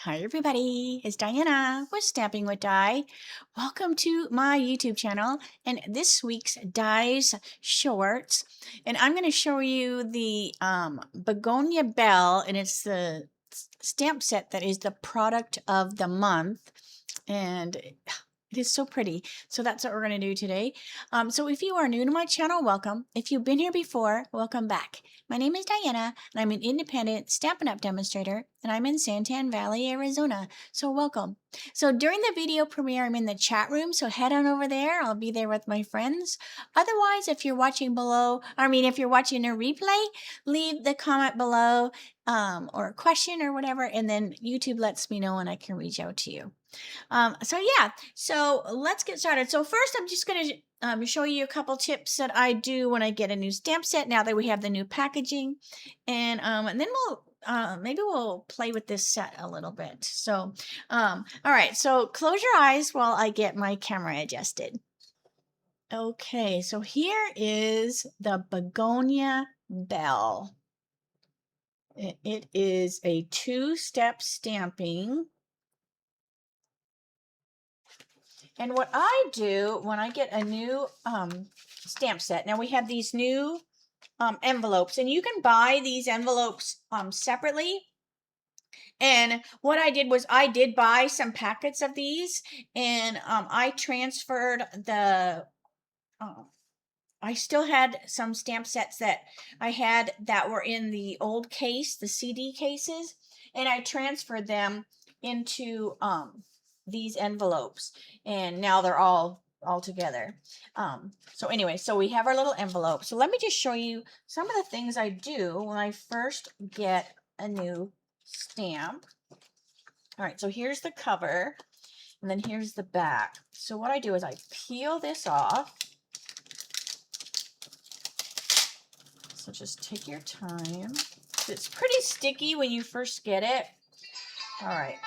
Hi everybody, it's Diana with Stamping with Die. Welcome to my YouTube channel and this week's Dies Shorts. And I'm going to show you the Begonia Belle, and it's the stamp set that is the product of the month. And it is so pretty. So that's what we're going to do today. So if you are new to my channel, welcome. If you've been here before, welcome back. My name is Diana, and I'm an independent Stampin' Up! Demonstrator, and I'm in Santan Valley, Arizona. So welcome. So during the video premiere, I'm in the chat room, so head on over there. I'll be there with my friends. Otherwise, if you're watching if you're watching a replay, leave the comment below or a question or whatever, and then YouTube lets me know and I can reach out to you. So let's get started. So first I'm just going to show you a couple tips that I do when I get a new stamp set now that we have the new packaging. And then maybe we'll play with this set a little bit. So, all right, so close your eyes while I get my camera adjusted. Okay, so here is the Begonia Belle. It is a two-step stamping. And what I do when I get a new stamp set, now we have these new envelopes, and you can buy these envelopes separately. And what I did was I did buy some packets of these, and I transferred the, I still had some stamp sets that I had that were in the old case, the CD cases, and I transferred them into these envelopes, and now they're all together. So anyway, so we have our little envelope. So let me just show you some of the things I do when I first get a new stamp. All right, so here's the cover, and then here's the back. So what I do is I peel this off. So just take your time. It's pretty sticky when you first get it. All right.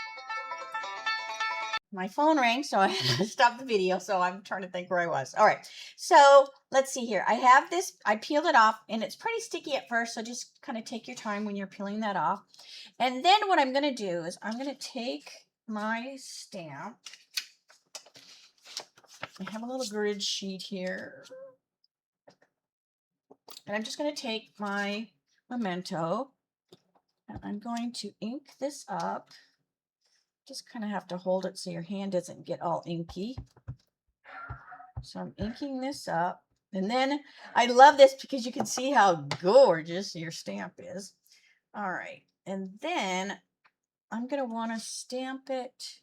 My phone rang, so I had to stop the video. So I'm trying to think where I was. All right. So let's see here. I have this. I peeled it off, and it's pretty sticky at first. So just kind of take your time when you're peeling that off. And then what I'm going to do is I'm going to take my stamp. I have a little grid sheet here. And I'm just going to take my memento, and I'm going to ink this up. Just kind of have to hold it so your hand doesn't get all inky. So I'm inking this up. And then I love this because you can see how gorgeous your stamp is. All right. And then I'm going to want to stamp it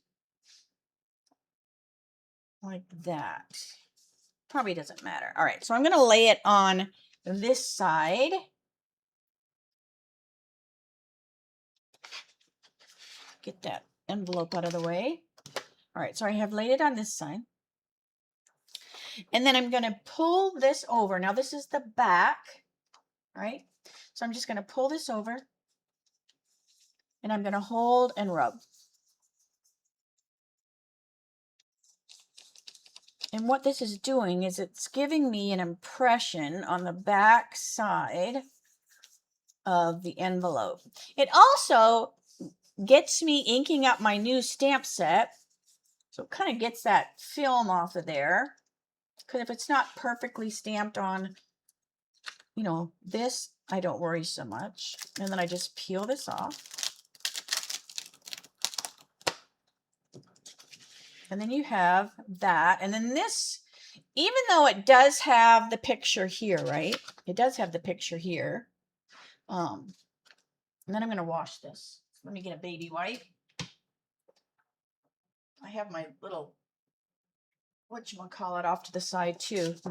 like that. Probably doesn't matter. All right. So I'm going to lay it on this side. Get that envelope out of the way. All right. So I have laid it on this side. And then I'm going to pull this over. Now this is the back, right? So I'm just going to pull this over, and I'm going to hold and rub. And what this is doing is it's giving me an impression on the back side of the envelope. It also gets me inking up my new stamp set. So it kind of gets that film off of there. Because if it's not perfectly stamped on, you know, this, I don't worry so much. And then I just peel this off. And then you have that. And then this, even though it does have the picture here, right? It does have the picture here. And then I'm going to wash this. Let me get a baby wipe. I have my little, whatchamacallit, off to the side too. But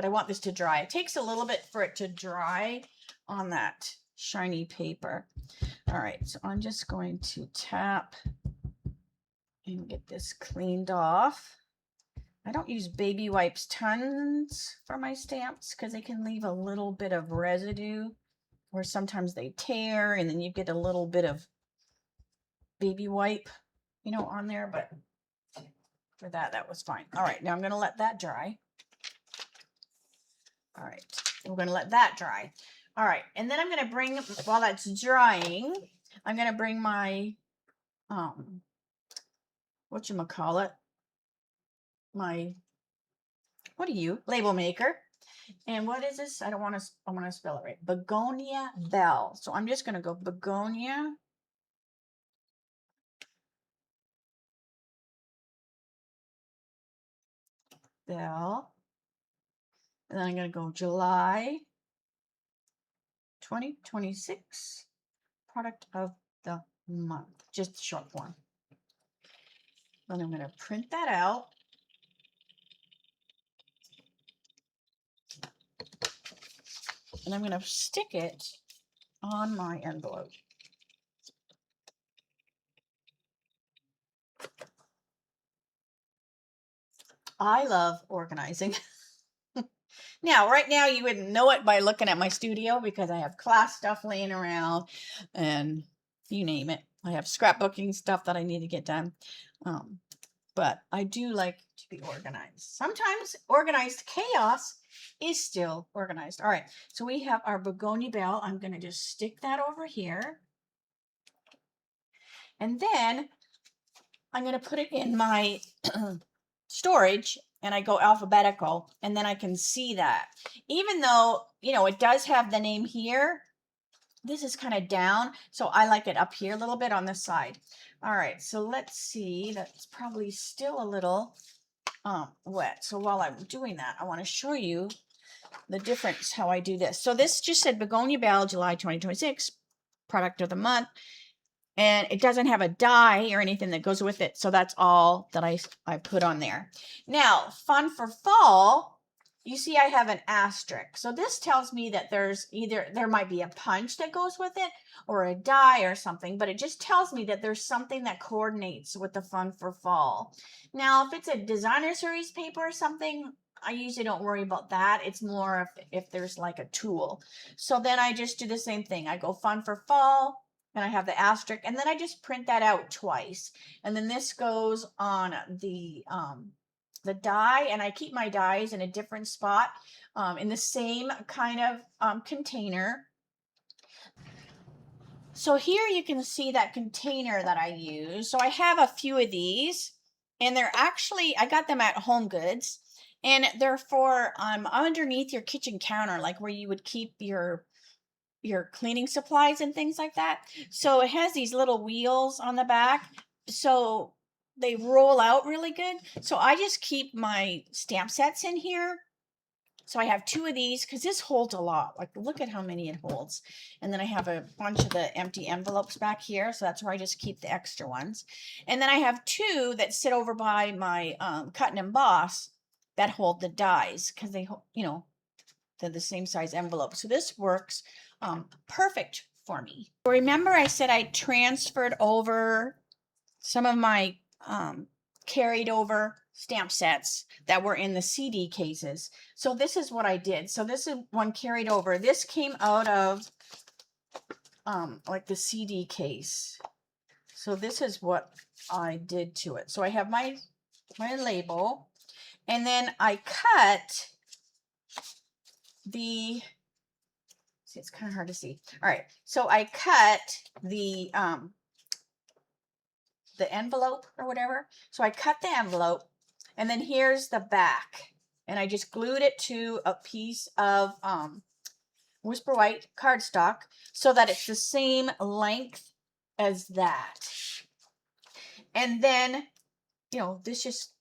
I want this to dry. It takes a little bit for it to dry on that shiny paper. All right, so I'm just going to tap and get this cleaned off. I don't use baby wipes tons for my stamps because they can leave a little bit of residue, or sometimes they tear and then you get a little bit of baby wipe, you know, on there. But for that was fine. All right, now I'm going to let that dry. All right, we're going to let that dry. All right, and then I'm going to bring, while that's drying, I'm going to bring my whatchamacallit, my, what are you? Label maker. And what is this? I want to spell it right. Begonia Belle. So I'm just going to go Begonia Belle. And then I'm going to go July 2026 product of the month. Just short form. Then I'm going to print that out. And I'm going to stick it on my envelope. I love organizing. Now, right now, you wouldn't know it by looking at my studio because I have class stuff laying around and you name it. I have scrapbooking stuff that I need to get done. But I do like to be organized. Sometimes organized chaos is still organized. All right, so we have our Begonia Belle. I'm going to just stick that over here. And then I'm going to put it in my storage, and I go alphabetical, and then I can see that. Even though, you know, it does have the name here, this is kind of down, so I like it up here a little bit on this side. All right, so let's see. That's probably still a little wet. So while I'm doing that, I want to show you the difference how I do this. So this just said Begonia Belle, July 2026, product of the month. And it doesn't have a die or anything that goes with it. So that's all that I put on there. Now, fun for fall, you see I have an asterisk. So this tells me that there's either, there might be a punch that goes with it or a die or something, but it just tells me that there's something that coordinates with the fun for fall. Now, if it's a designer series paper or something, I usually don't worry about that. It's more if there's like a tool. So then I just do the same thing. I go fun for fall, and I have the asterisk, and then I just print that out twice. And then this goes on the die, and I keep my dies in a different spot in the same kind of container. So here you can see that container that I use. So I have a few of these, and they're actually, I got them at Home Goods, and they're for underneath your kitchen counter, like where you would keep your cleaning supplies and things like that. So it has these little wheels on the back, so they roll out really good. So I just keep my stamp sets in here. So I have two of these because this holds a lot. Like, look at how many it holds. And then I have a bunch of the empty envelopes back here. So that's where I just keep the extra ones. And then I have two that sit over by my cut and emboss that hold the dies because they, you know, they're the same size envelope. So this works perfect for me. Remember I said I transferred over some of my carried over stamp sets that were in the CD cases. So this is what I did. So this is one carried over. This came out of like the CD case. So this is what I did to it. So I have my label, and then I cut the, see, it's kind of hard to see. All right, so I cut the envelope or whatever. So I cut the envelope, and then here's the back, and I just glued it to a piece of Whisper White cardstock so that it's the same length as that. And then, you know, this just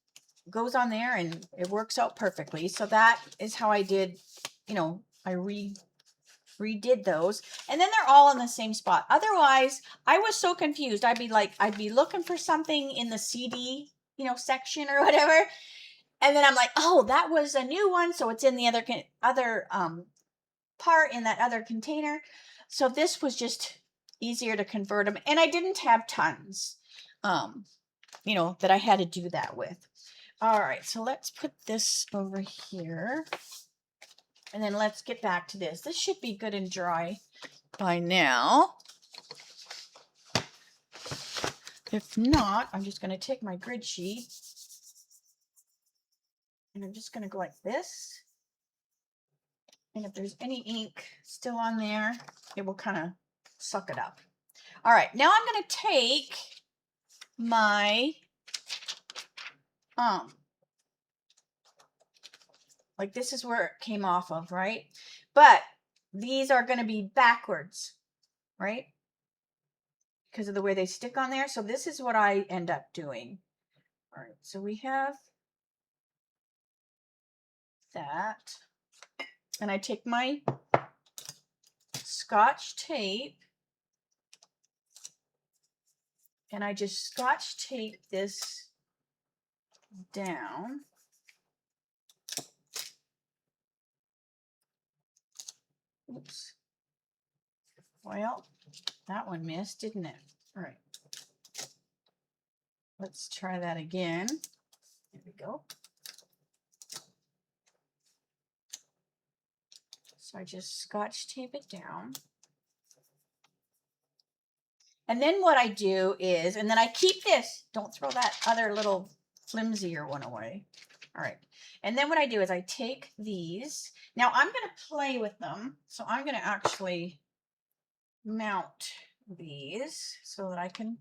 goes on there and it works out perfectly. So that is how I did, you know, I redid those, and then they're all in the same spot. Otherwise, I was so confused. I'd be looking for something in the CD, you know, section or whatever, and then I'm like, oh, that was a new one, so it's in the other part in that other container. So this was just easier to convert them, and I didn't have tons, you know, that I had to do that with. All right, so let's put this over here. And then let's get back to this. This should be good and dry by now. If not, I'm just going to take my grid sheet and I'm just going to go like this. And if there's any ink still on there, it will kind of suck it up. All right, now I'm going to take my, like this is where it came off of, right? But these are going to be backwards, right? Because of the way they stick on there. So this is what I end up doing. All right, so we have that. And I take my Scotch tape and I just Scotch tape this down. Oops. Well, that one missed, didn't it? All right. Let's try that again. There we go. So I just Scotch tape it down. And then what I do is, and then I keep this. Don't throw that other little flimsier one away. All right. And then what I do is I take these. Now I'm going to play with them. So I'm going to actually mount these so that I can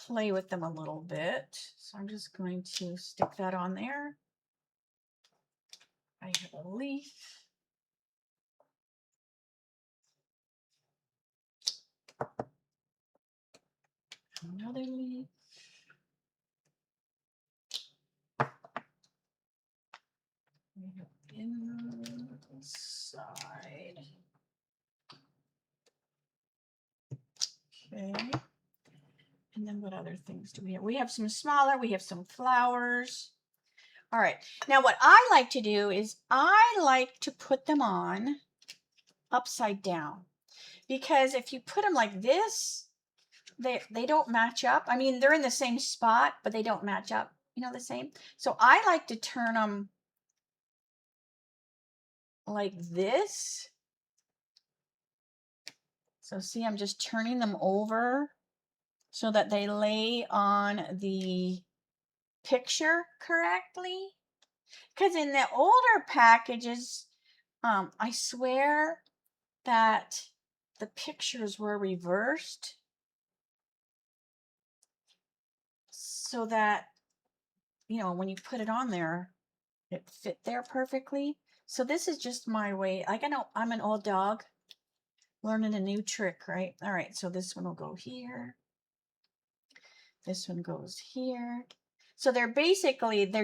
play with them a little bit. So I'm just going to stick that on there. I have a leaf. Another leaf. Inside. Okay. And then what other things do we have? We have some smaller, we have some flowers. All right. Now what I like to do is I like to put them on upside down, because if you put them like this, they don't match up. I mean, they're in the same spot, but they don't match up, you know, the same. So I like to turn them like this. So see, I'm just turning them over so that they lay on the picture correctly. Because in the older packages, I swear that the pictures were reversed so that, you know, when you put it on there, it fit there perfectly. So this is just my way. Like, I know I'm an old dog learning a new trick, right? All right, so this one will go here. This one goes here. So they're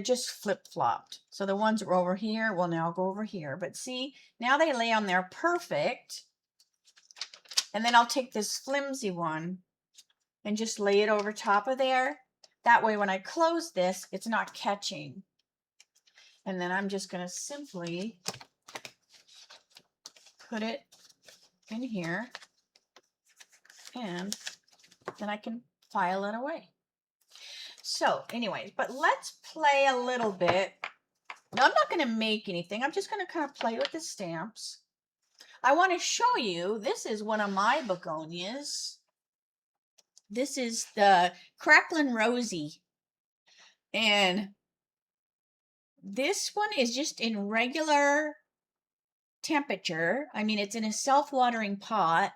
just flip-flopped. So the ones that were over here will now go over here. But see, now they lay on there perfect. And then I'll take this flimsy one and just lay it over top of there. That way when I close this, it's not catching. And then I'm just going to simply put it in here. And then I can file it away. So anyways, but let's play a little bit. Now I'm not going to make anything. I'm just going to kind of play with the stamps. I want to show you, this is one of my begonias. This is the Cracklin' Rosie. And this one is just in regular temperature. I mean, it's in a self-watering pot,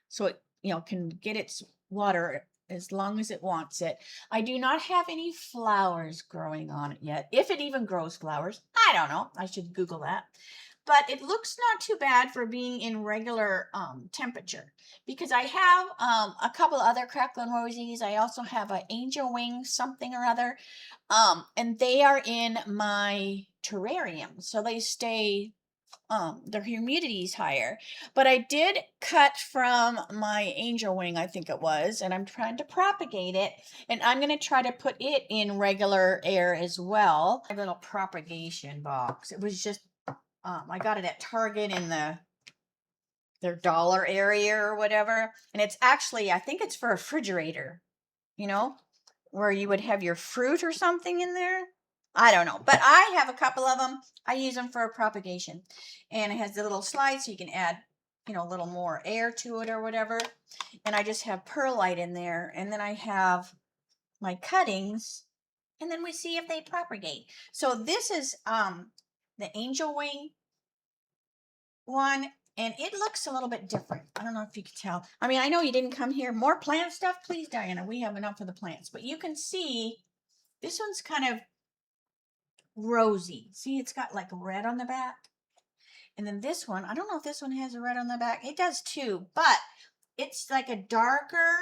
so it, you know, can get its water as long as it wants it. I do not have any flowers growing on it yet. If it even grows flowers, I don't know. I should Google that. But it looks not too bad for being in regular temperature, because I have a couple other Cracklin' Rosies. I also have an angel wing something or other, and they are in my terrarium, so they stay, their humidity is higher. But I did cut from my angel wing, I think it was, and I'm trying to propagate it, and I'm going to try to put it in regular air as well. A little propagation box. It was just, I got it at Target in their dollar area or whatever, and it's actually, I think it's for a refrigerator, you know, where you would have your fruit or something in there. I don't know, but I have a couple of them. I use them for propagation, and it has the little slide so you can add, you know, a little more air to it or whatever. And I just have perlite in there, and then I have my cuttings, and then we see if they propagate. So this is the angel wing one, And it looks a little bit different. I don't know if you can tell. I mean, I know you didn't come here. More plant stuff, please, Diana. We have enough of the plants. But you can see this one's kind of rosy. See, it's got like red on the back. And then this one, I don't know if this one has a red on the back. It does too, but it's like a darker,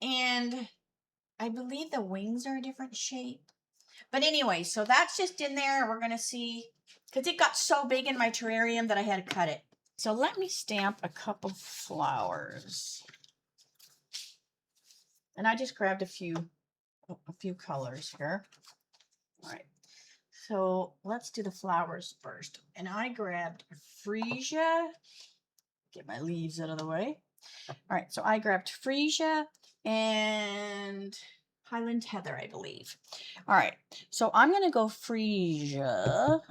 and I believe the wings are a different shape. But anyway, so that's just in there. We're going to see, because it got so big in my terrarium that I had to cut it. So let me stamp a couple flowers. And I just grabbed a few colors here. All right. So let's do the flowers first. And I grabbed freesia. Get my leaves out of the way. All right, so I grabbed freesia and Highland Heather, I believe. All right, so I'm going to go freesia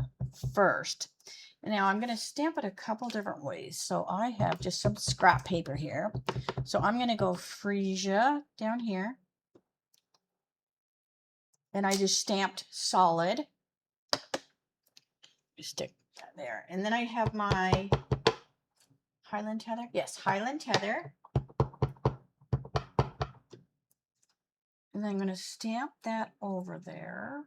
first. And now I'm going to stamp it a couple different ways. So I have just some scrap paper here. So I'm going to go freesia down here. And I just stamped solid. Stick that there. And then I have my Highland Heather. Yes, Highland Heather. And then I'm going to stamp that over there.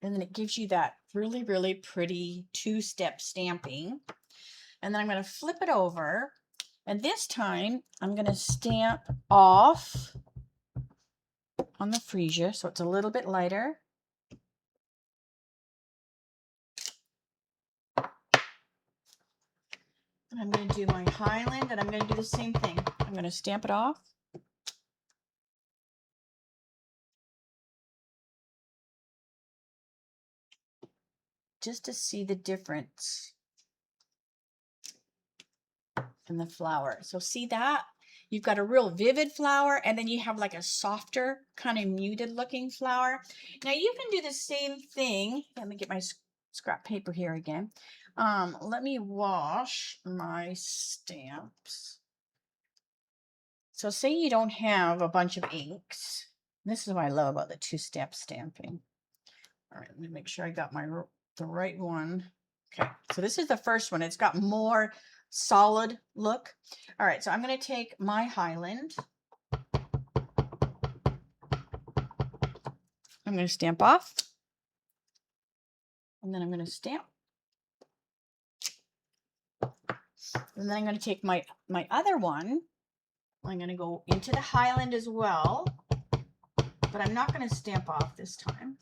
And then it gives you that really, really pretty two-step stamping. And then I'm going to flip it over. And this time I'm going to stamp off on the freesia, so it's a little bit lighter. And I'm going to do my Highland, and I'm going to do the same thing. I'm going to stamp it off. Just to see the difference in the flower. So see that? You've got a real vivid flower, and then you have like a softer, kind of muted looking flower. Now you can do the same thing. Let me get my scrap paper here again. Let me wash my stamps. So say you don't have a bunch of inks. This is what I love about the two-step stamping. All right, let me make sure I got the right one. Okay, so this is the first one. It's got more solid look. All right, so I'm going to take my Highland. I'm going to stamp off. And then I'm going to stamp. And then I'm going to take my other one. I'm going to go into the Highland as well. But I'm not going to stamp off this time.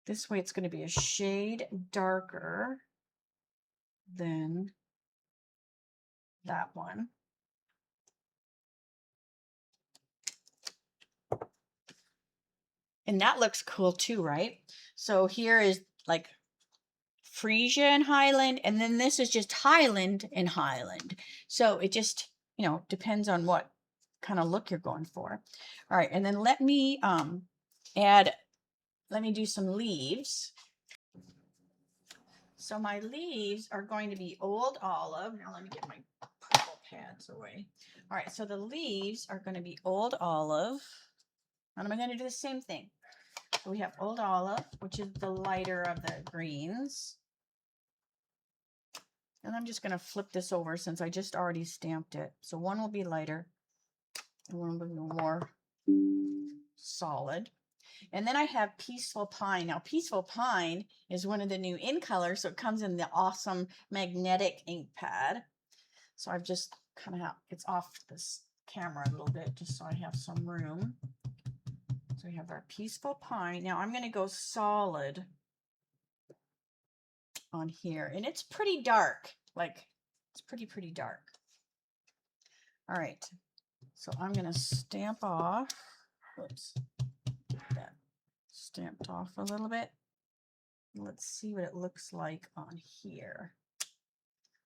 This way it's going to be a shade darker than that one. And that looks cool too, right? So here is like freesia and Highland, and then this is just Highland and Highland. So it just, you know, depends on what kind of look you're going for. All right, and then let me do some leaves. So my leaves are going to be Old Olive. Now let me get my purple pads away. All right, so the leaves are going to be Old Olive. And I'm going to do the same thing. So we have Old Olive, which is the lighter of the greens. And I'm just going to flip this over since I just already stamped it. So one will be lighter and one will be more solid. And then I have Peaceful Pine. Now, Peaceful Pine is one of the new in colors, so it comes in the awesome magnetic ink pad. So I've just kind of it's off this camera a little bit just so I have some room. So we have our Peaceful Pine. Now I'm going to go solid on here, and it's pretty dark. Like it's pretty dark. All right, so I'm going to stamp off. Whoops, get that stamped off a little bit. Let's see what it looks like on here.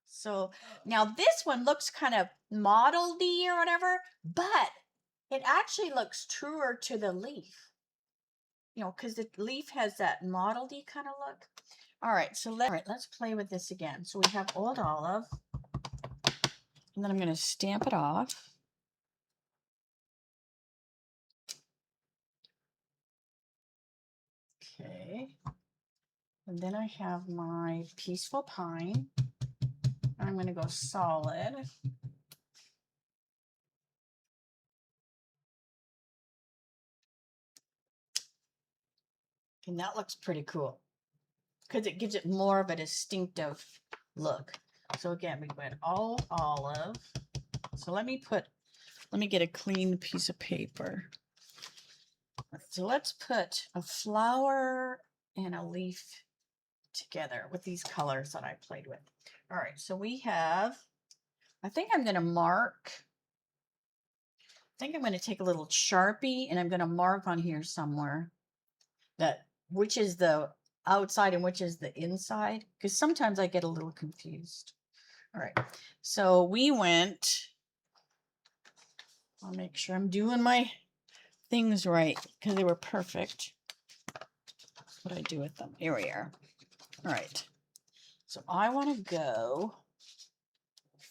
So now this one looks kind of mottledy or whatever, but it actually looks truer to the leaf. You know, because the leaf has that mottledy kind of look. All right, so let's play with this again. So we have Old Olive, and then I'm going to stamp it off. Okay. And then I have my Peaceful Pine. I'm going to go solid. And that looks pretty cool because it gives it more of a distinctive look. So again, we went all olive. So let me get a clean piece of paper. So let's put a flower and a leaf together with these colors that I played with. All right, so we have, I think I'm going to mark, I think I'm going to take a little Sharpie and I'm going to mark on here somewhere that which is the outside and which is the inside, because sometimes I get a little confused. All right, so we went, I'll make sure I'm doing my things right because they were perfect. What I do with them. Here we are. All right. So I want to go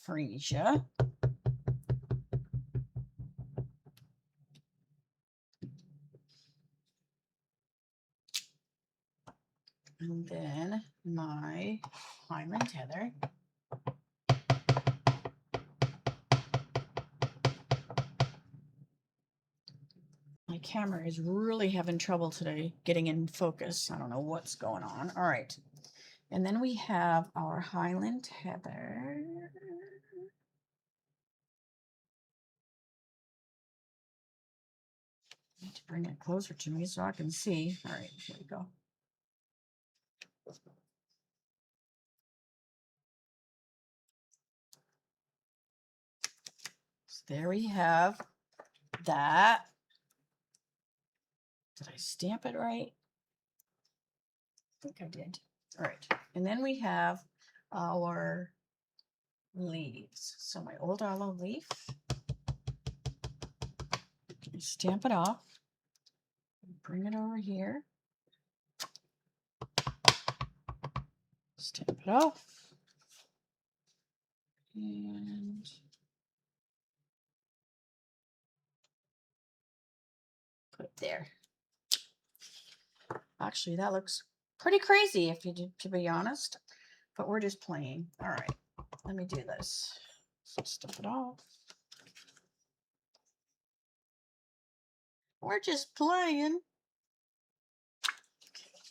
freesia. And then my Hyman tether. My camera is really having trouble today getting in focus. I don't know what's going on. All right. And then we have our Highland Heather. I need to bring it closer to me so I can see. All right, here we go. So there we have that. Did I stamp it right? I think I did. All right. And then we have our leaves. So my old olive leaf. Stamp it off. Bring it over here. Stamp it off. And put it there. Actually, that looks pretty crazy if you do, to be honest. But we're just playing. All right. Let me do this. Stamp it off. We're just playing.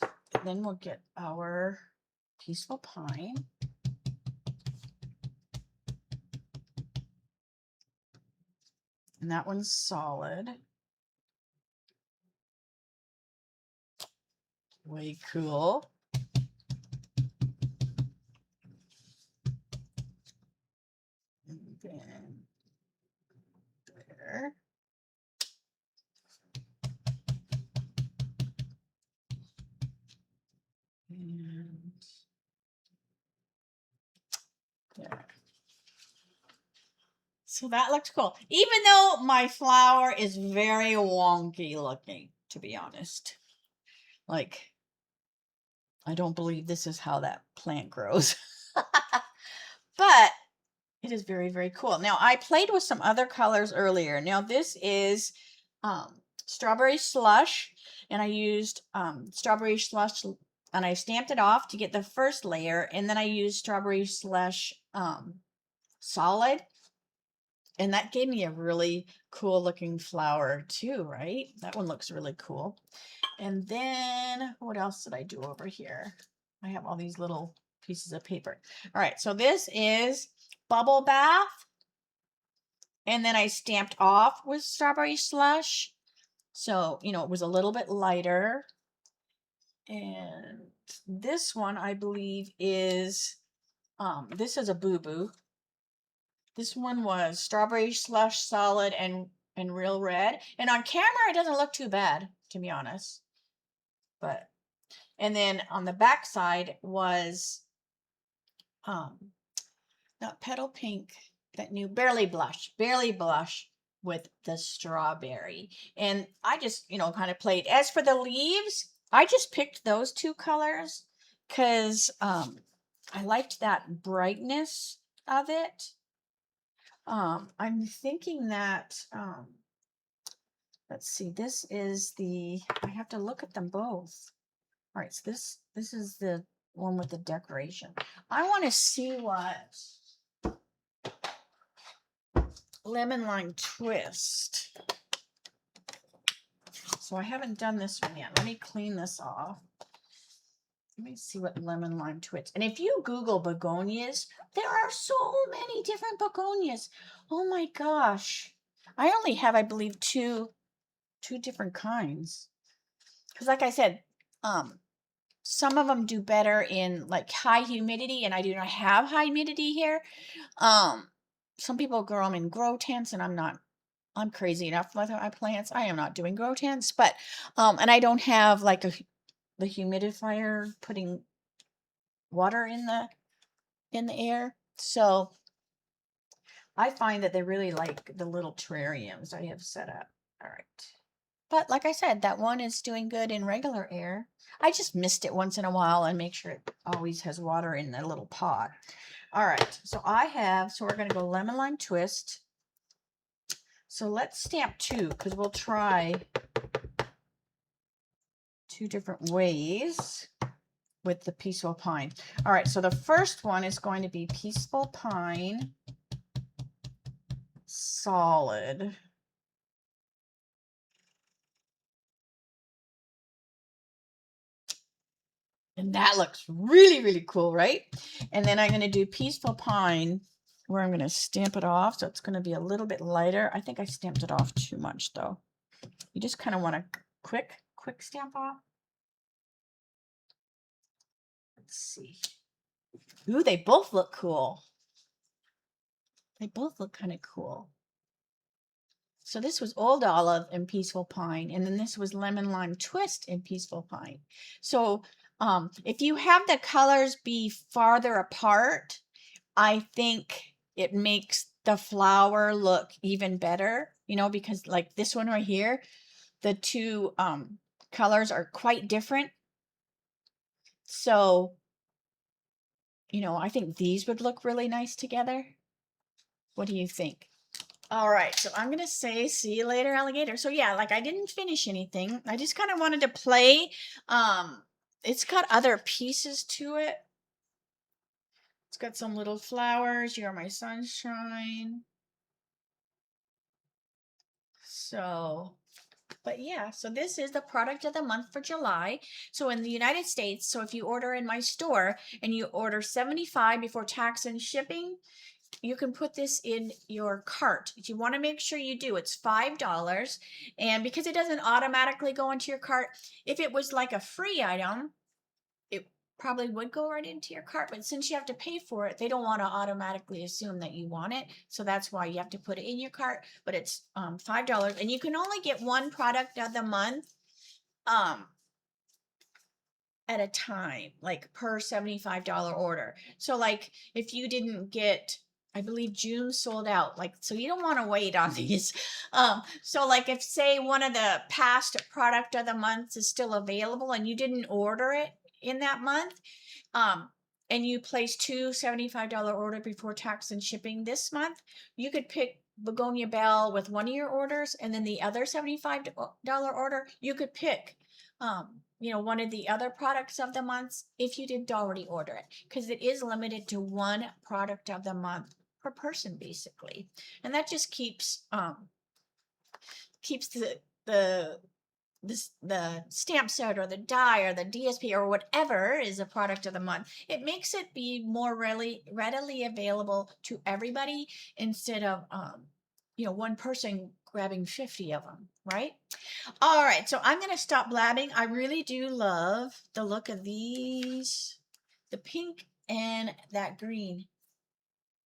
Okay. Then we'll get our Peaceful Pine. And that one's solid. Way cool. And then there. And there. So that looks cool. Even though my flower is very wonky looking, to be honest. Like, I don't believe this is how that plant grows. But it is very, very cool. Now, I played with some other colors earlier. Now, this is strawberry slush. And I used strawberry slush and I stamped it off to get the first layer. And then I used strawberry slush solid. And that gave me a really cool looking flower too, right? That one looks really cool. And then what else did I do over here? I have all these little pieces of paper. All right, so this is Bubble Bath. And then I stamped off with strawberry slush. So, you know, it was a little bit lighter. And this one, I believe, is, this is a boo-boo. This one was strawberry slush solid and real red. And on camera, it doesn't look too bad, to be honest. But, and then on the back side was, not petal pink, that new barely blush with the strawberry. And I just, you know, kind of played. As for the leaves, I just picked those two colors because I liked that brightness of it. I'm thinking that, let's see, this is the, I have to look at them both. All right, so this is the one with the decoration. I want to see what lemon lime twist. So I haven't done this one yet. Let me clean this off. Let me see what lemon lime twist. And if you Google begonias, there are so many different begonias. Oh my gosh. I only have, I believe, two different kinds. Because like I said, some of them do better in like high humidity, and I do not have high humidity here. Some people grow them in grow tents, and I'm not. I'm crazy enough with my plants. I am not doing grow tents, but and I don't have like the humidifier putting water in the air. So I find that they really like the little terrariums I have set up. All right. But like I said, that one is doing good in regular air. I just mist it once in a while and make sure it always has water in the little pot. All right. So we're going to go lemon lime twist. So let's stamp two because we'll try two different ways with the Peaceful Pine. All right. So the first one is going to be Peaceful Pine Solid. And that looks really, really cool, right? And then I'm going to do Peaceful Pine, where I'm going to stamp it off. So it's going to be a little bit lighter. I think I stamped it off too much, though. You just kind of want to quick stamp off. Let's see. Ooh, they both look cool. They both look kind of cool. So this was Old Olive and Peaceful Pine, and then this was Lemon Lime Twist and Peaceful Pine. So if you have the colors be farther apart, I think it makes the flower look even better, you know, because like this one right here, the two colors are quite different. So, you know, I think these would look really nice together. What do you think? All right, so I'm going to say, see you later, alligator. So yeah, like I didn't finish anything. I just kind of wanted to play. It's got other pieces to it. It's got some little flowers. You're my sunshine. So, but yeah, so this is the product of the month for July. So in the United States, so if you order in my store and you order $75 before tax and shipping, you can put this in your cart. If you want to make sure you do, it's $5. And because it doesn't automatically go into your cart, if it was like a free item, it probably would go right into your cart. But since you have to pay for it, they don't want to automatically assume that you want it. So that's why you have to put it in your cart. But it's $5. And you can only get one product of the month at a time, like per $75 order. So like if you didn't get, I believe June sold out, like, so you don't want to wait on these. So like if say one of the past product of the months is still available and you didn't order it in that month, and you place two $75 order before tax and shipping this month, you could pick Begonia Belle with one of your orders, and then the other $75 order, you could pick you know, one of the other products of the month if you didn't already order it, because it is limited to one product of the month per person basically. And that just keeps the stamp set or the die or the DSP or whatever is a product of the month. It makes it be more readily available to everybody instead of you know, one person grabbing 50 of them, right? All right, so I'm going to stop blabbing. I really do love the look of these, the pink and that green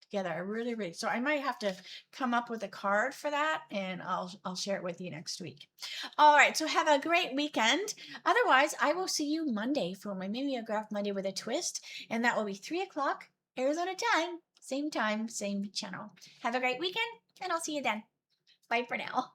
together. I really, really, so I might have to come up with a card for that, and I'll share it with you next week. All right, so have a great weekend. Otherwise, I will see you Monday for my Mimeograph Monday with a Twist, and that will be 3 o'clock Arizona time, same channel. Have a great weekend, and I'll see you then. Bye for now.